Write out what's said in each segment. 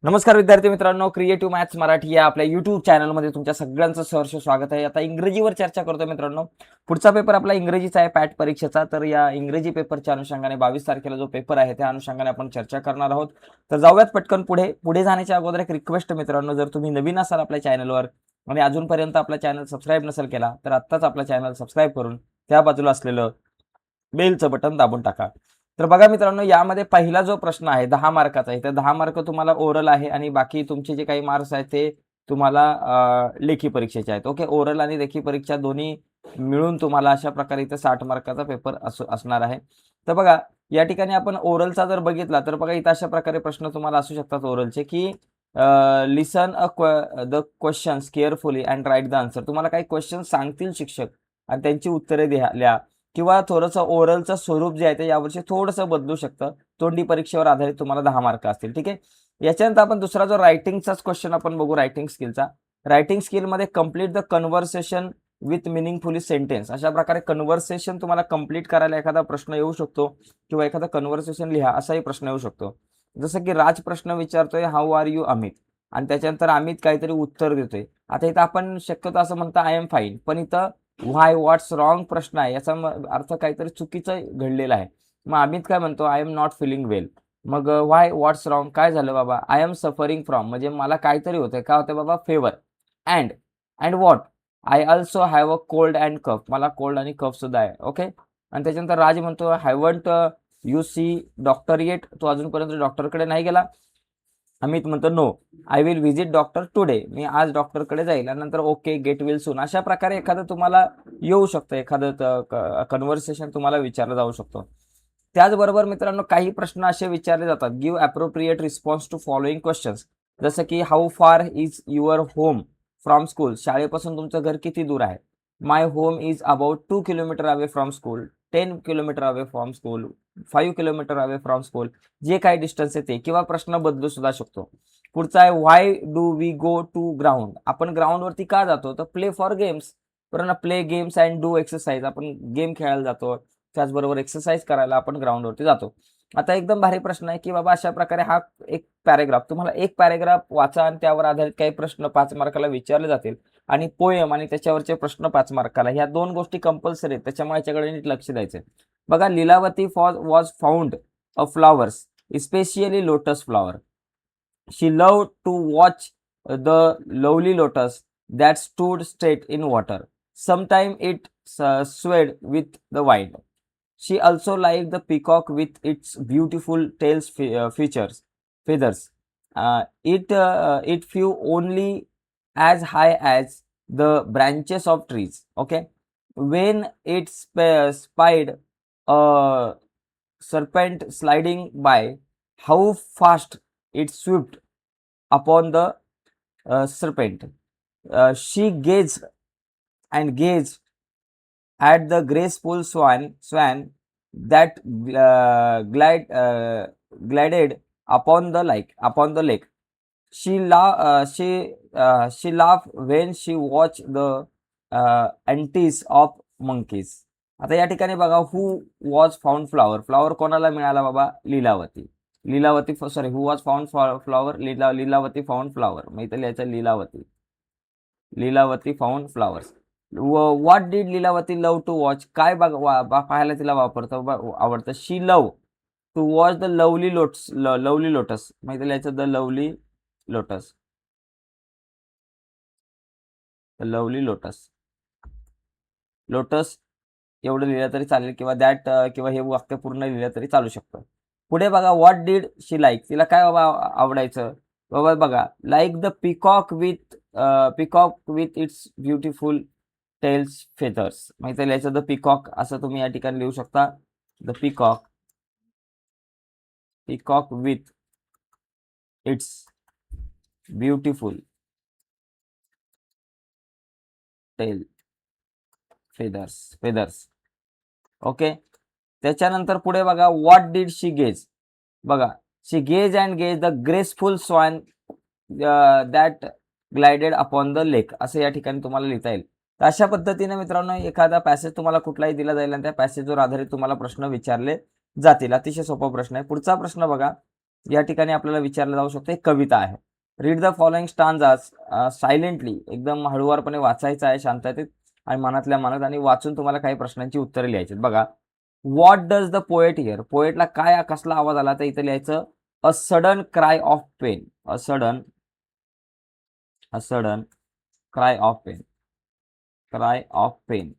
नमस्कार विद्यार्थी मित्रांनो, क्रिएटिव्ह मॅथ्स मराठी या आपल्या युट्यूब चॅनलमध्ये तुमच्या सगळ्यांचं सहर्ष स्वागत आहे. आता इंग्रजीवर चर्चा करतो मित्रांनो. पुढचा पेपर आपला इंग्रजीचा आहे, पॅट परीक्षेचा. तर या इंग्रजी पेपरच्या अनुषंगाने 22 तारखेला जो पेपर आहे त्या अनुषंगाने आपण चर्चा करणार आहोत. तर जाऊयात पटकन पुढे. पुढे जाण्याच्या अगोदर एक रिक्वेस्ट मित्रांनो, जर तुम्ही नवीन असाल आपल्या चॅनलवर आणि अजूनपर्यंत आपला चॅनल सबस्क्राईब नसेल केला तर आत्ताच आपला चॅनल सबस्क्राईब करून त्या बाजूला असलेलं बेलचं बटन दाबून टाका. तर बघा मित्रांनो, यामध्ये पहिला जो प्रश्न आहे 10 मार्काचा आहे. तर 10 मार्क तुम्हाला ओरल आहे आणि बाकी तुमचे जे काही मार्क्स आहेत ते तुम्हाला लेखी परीक्षेचे आहेत. ओके, ओरल आणि लेखी परीक्षा दोन्ही मिळून तुम्हाला अशा प्रकारे इथं 60 मार्काचा पेपर असणार आहे. तर बघा, या ठिकाणी आपण ओरलचा जर बघितला तर बघा इथं अशा प्रकारे प्रश्न तुम्हाला असू शकतात ओरलचे, की listen the questions carefully and write the answer. तुम्हाला काही क्वेश्चन सांगतील शिक्षक आणि त्यांची उत्तरे लिहा, किंवा थोडंसं ओरलचं स्वरूप जे आहे ते यावर्षी थोडंसं बदलू शकतं. तोंडी परीक्षेवर आधारित तुम्हाला 10 मार्क असतील. ठीक आहे. याच्यानंतर आपण दुसरा जो रायटिंगचाच क्वेश्चन आपण बघू, रायटिंग स्किलचा. रायटिंग स्किलमध्ये complete the conversation with meaningfully sentence. अशा प्रकारे कन्व्हर्सेशन तुम्हाला कंप्लीट करायला एखादा प्रश्न येऊ शकतो किंवा एखादा कन्व्हर्सेशन लिहा असाही प्रश्न येऊ शकतो. जसं की राज प्रश्न विचारतोय, हाऊ आर यू अमित, आणि त्याच्यानंतर अमित काहीतरी उत्तर देतोय. आता इथं आपण शक्यतो असं म्हणतो आय एम फाईन, पण इथं व्हाय व्हॉट्स रॉंग प्रश्न आहे, याचा अर्थ काहीतरी चुकीचं घडलेला आहे. मग अमित काय म्हणतो, I am not feeling well. मग व्हाय व्हॉट्स रॉंग, काय झालं बाबा, आय एम सफरिंग फ्रॉम, म्हणजे मला काहीतरी होतंय. काय होतंय बाबा, fever. And and what, I also have a cold and cough, मला कोल्ड आणि कफ सुद्धा आहे. ओके. आणि त्याच्यानंतर राज म्हणतो, haven't you see doctor yet, तो अजूनपर्यंत डॉक्टरकडे नाही गेला. अमित म्हणतो, no I will visit doctor today, मी आज डॉक्टरकडे जाईल. आणि नंतर ओके गेट विल सून. अशा प्रकारे एखादं तुम्हाला येऊ शकतं, एखादं कन्व्हर्सेशन तुम्हाला विचारलं जाऊ शकतो. त्याचबरोबर मित्रांनो, काही प्रश्न असे विचारले जातात, give appropriate response to following questions. जसं की how far is your home from school, शाळेपासून तुमचं घर किती दूर आहे. My home is about 2 kilometre away from school, 10 kilometre away from school, 5 kilometre away from school. जे काही डिस्टन्स आहे ते, किंवा प्रश्न बदलू सुद्धा शकतो. पुढचा आहे, why do we go to ground, आपण ग्राउंडवरती का जातो, तर प्ले फॉर गेम्स. बरोबर ना, play games and do exercise, आपण गेम खेळायला जातो, त्याचबरोबर एक्सरसाइज करायला आपण ग्राउंडवरती जातो. आता एकदम भारी प्रश्न आहे, की बाबा अशा प्रकारे हा एक पॅरेग्राफ, तुम्हाला एक पॅरेग्राफ वाचा आणि त्यावर आधारित काही प्रश्न 5 मार्काला विचारले जातील. आणि पोएम आणि त्याच्यावरचे प्रश्न 5 मार्काला, ह्या 2 गोष्टी कंपल्सरी आहेत, त्याच्यामुळे याच्याकडे नीट लक्ष द्यायचं. बघा, Lilavati was found a flowers, especially lotus flower. She loved to watch the lovely lotus that stood straight in water. Sometimes it swayed with the wind. She also liked the peacock with its beautiful tails feathers. It flew only as high as the branches of trees. Okay, when it spied a serpent sliding by, how fast it swept upon the serpent. She gazed and gazed at the graceful swan that glided upon the lake. She laughed when she watched the antics of monkeys. आता या ठिकाणी बघा, who was found flower, flower कोणाला मिळाला बाबा, Lilavati. Who was found flower, Lilavati found flower, मग इथं लिहायचं Lilavati found flowers. What did Lilavati love to watch, काय पाहायला तिला आवडतं. She love to watch the lovely lotus, मग इथं लिहायचं द लवली लोटस. लोटस एवढं लिहिलं तरी चालेल, किंवा दॅट, किंवा हे वाक्य पूर्ण लिहिलं तरी चालू शकतं. पुढे बघा, व्हॉट डीड शी लाईक, तिला काय बाबा आवडायचं बाबा, बघा, like the peacock with its beautiful tails feathers, मग इथे लिहायचं द पिकॉक, असं तुम्ही या ठिकाणी लिहू शकता. The peacock with its beautiful tail feathers. Okay. त्याच्यानंतर पुढे बघा, व्हॉट डीड शी गेज, बघा, she gaze and gaze the graceful swan that glided upon the lake, असं या ठिकाणी तुम्हाला लिहिता येईल. तर अशा पद्धतीने मित्रांनो, एखादा पॅसेज तुम्हाला कुठलाही दिला जाईल आणि त्या पॅसेजवर आधारित तुम्हाला प्रश्न विचारले जातील. अतिशय सोपा प्रश्न आहे. पुढचा प्रश्न बघा, या ठिकाणी आपल्याला विचारलं जाऊ शकतं, एक कविता आहे. रीड द फॉलोइंग स्टांजास सायलेंटली, एकदम हळूवारपणे वाचायचं आहे शांततेत आणि मनातल्या मनात, आणि वाचून तुम्हाला काही प्रश्नांची उत्तरं लिहायची. बघा, what does the poet hear, पोएटला काय कसला आवाज आला, तर इथं लिहायचं a sudden cry of pain, a sudden cry of pain, cry of pain,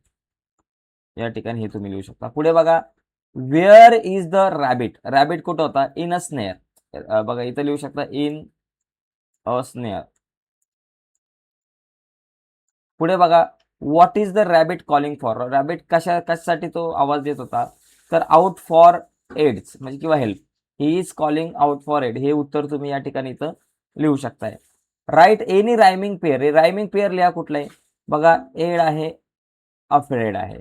या ठिकाणी हे तुम्ही लिहू शकता. पुढे बघा, where is the rabbit, rabbit कुठं होता, इन अ स्नेअर, बघा इथं लिहू शकता इन अ स्नेअर. पुढे बघा, what is the rabbit calling for, rabbit कशासाठी तो आवाज देत होता, तर आउट फॉर एड्स म्हणजे किंवा help, he is calling out for aid, हे उत्तर तुम्ही या ठिकाणी इथं लिहू शकताय. राईट एनी रायमिंग पेअर, हे रायमिंग पेअर लिहा कुठलं आहे, बघा एड आहे, अफ्रेड आहे,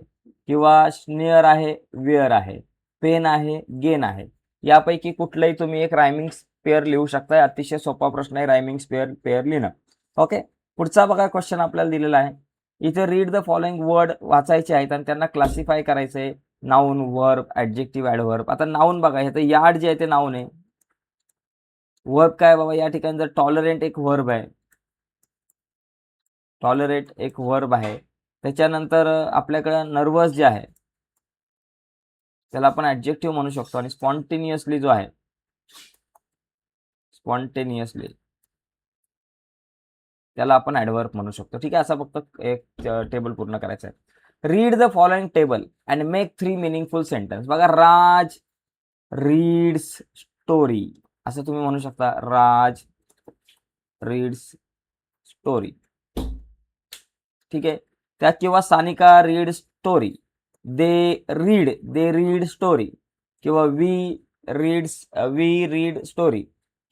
किंवा स्नेअर आहे, वेअर आहे, पेन आहे, गेन आहे, यापैकी कुठलंही तुम्ही एक रायमिंग पेअर लिहू शकताय. अतिशय सोपा प्रश्न आहे रायमिंग पेअर लिहिणं. ओके, पुढचा बघा क्वेश्चन आपल्याला दिलेला आहे. इथे रीड द फॉलोइंग वर्ड वाचायचे आहेत आणि त्यांना क्लासिफाय करायचंय, नाऊन, वर्ब, ऍडजेक्टिव्ह, ऍडव्हर्ब. आता नाऊन बघा, हे तर यार्ड जे आहे ते नाऊन आहे. वर्ब काय बाबा, या ठिकाणी जर टॉलरेंट एक वर्ब आहे, टॉलरेट एक वर्ब आहे. त्याच्यानंतर आपल्याकडं नर्वस जे आहे त्याला आपण ऍडजेक्टिव्ह म्हणू शकतो, आणि स्पॉन्टेनियसली जो आहे, स्पॉन्टेनियसली त्याला आपण ऍडव्हर्ब म्हणू शकतो. ठीक आहे, असा फक्त एक टेबल पूर्ण करायचा आहे. Read the following table and make 3 meaningful sentence. बघा, राज रीड्स स्टोरी, असं तुम्ही म्हणू शकता, राज रीड्स स्टोरी. ठीक आहे, त्या किंवा Sanika read story, they read story, किंवा वी रीड स्टोरी,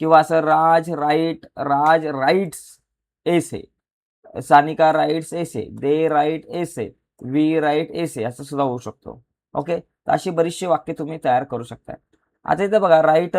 किंवा असं Raj writes essay, Sanika writes essay, they write essay, we write essay, असं सुद्धा होऊ शकतो. ओके, तर अशी बरीचशी वाक्य तुम्ही तयार करू शकता. आता इथे बघा, write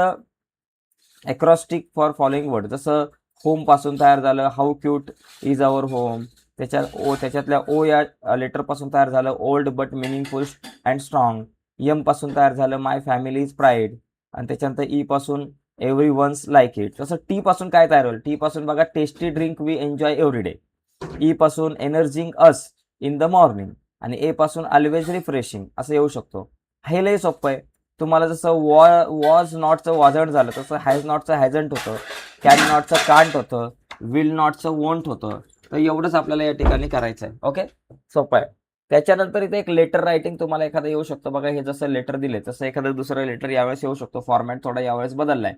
acrostic for following word, जसं होम पासून तयार झालं how cute is our home, त्याच्यातल्या ओ या लेटर पासून तयार झालं old but meaningful and strong, M पासून तयार झालं माय फॅमिली इज प्राईड, आणि त्याच्यानंतर ई पासून एव्हरी वन्स लाईक इट. तसं टी पासून काय तयार होईल, टी पासून बघा tasty drink we enjoy every day, E पासून energising us in the morning, आणि ए पासून ऑलवेज रिफ्रेशिंग, असं येऊ शकतो. हे लय सोपं आहे. तुम्हाला जसं वॉज नॉटचं वॉझंट झालं, तसं हॅज नॉटचं हॅझंट होतं, कॅन नॉटचं कांट होतं, विल नॉटचं वोंट होतं. तर एवढंच आपल्याला या ठिकाणी करायचं आहे. ओके, सोपं आहे. त्याच्यानंतर इथे एक लेटर रायटिंग तुम्हाला एखादं येऊ शकतं. बघा, हे जसं लेटर दिले तसं एखादं दुसरं लेटर यावेळेस येऊ शकतो. फॉर्मॅट थोडा यावेळेस बदललाय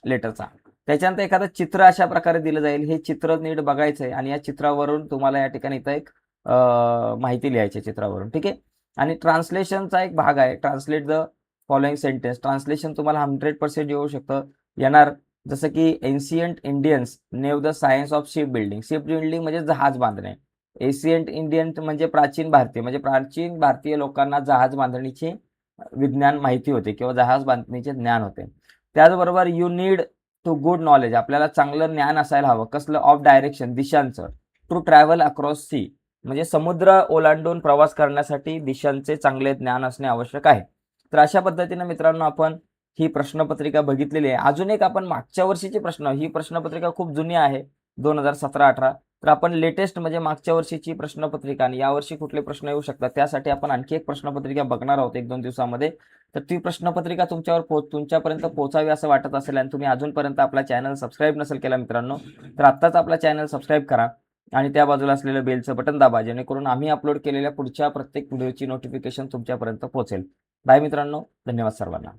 लेटरचा. त्याच्यानंतर एखादं चित्र अशा प्रकारे दिलं जाईल, हे चित्र नीट बघायचं आहे, आणि या चित्रावरून तुम्हाला या ठिकाणी इथं एक माहिती लिहायची चित्रावरून. ठीक आहे, आणि ट्रान्सलेशनचा एक भाग आहे, translate the following sentence. Translation तुम्हाला 100% येऊ शकतं, येणार. जसं की ancient Indians naive the science of ship building म्हणजे जहाज बांधणे. एशियंट इंडियन म्हणजे प्राचीन भारतीय, म्हणजे प्राचीन भारतीय लोकांना जहाज बांधणीचे विज्ञान माहिती होते, किंवा जहाज बांधणीचे ज्ञान होते. त्याचबरोबर you need to good knowledge, आपल्याला चांगलं ज्ञान असायला हवं, कसलं, ऑफ डायरेक्शन, दिशांचं, टू ट्रॅव्हल अक्रॉस सी, म्हणजे समुद्र ओलांडून प्रवास करण्यासाठी दिशांचे चांगले ज्ञान असणे आवश्यक आहे. तर अशा पद्धतीने मित्रांनो आपण ही प्रश्नपत्रिका बघितलेली आहे. अजून एक आपण मागच्या वर्षीची ही प्रश्नपत्रिका खूप जुनी आहे, 2017-18. तर आपण लेटेस्ट म्हणजे मागच्या वर्षीची प्रश्नपत्रिका आणि यावर्षी कुठले प्रश्न येऊ शकतात त्यासाठी आपण आणखी एक प्रश्नपत्रिका बघणार आहोत 1-2 दिवसामध्ये. तर ती प्रश्नपत्रिका तुमच्यापर्यंत पोहोचावी असं वाटत असेल आणि तुम्ही अजूनपर्यंत आपला चॅनल सबस्क्राईब नसेल केला मित्रांनो, तर आत्ताच आपला चॅनल सबस्क्राईब करा आणि त्या बाजूला असलेलं बेलचं बटन दाबा, जेणेकरून आम्ही अपलोड केलेल्या पुढच्या प्रत्येक व्हिडिओची नोटिफिकेशन तुमच्यापर्यंत पोहोचेल. बाय मित्रांनो, धन्यवाद सर्वांना.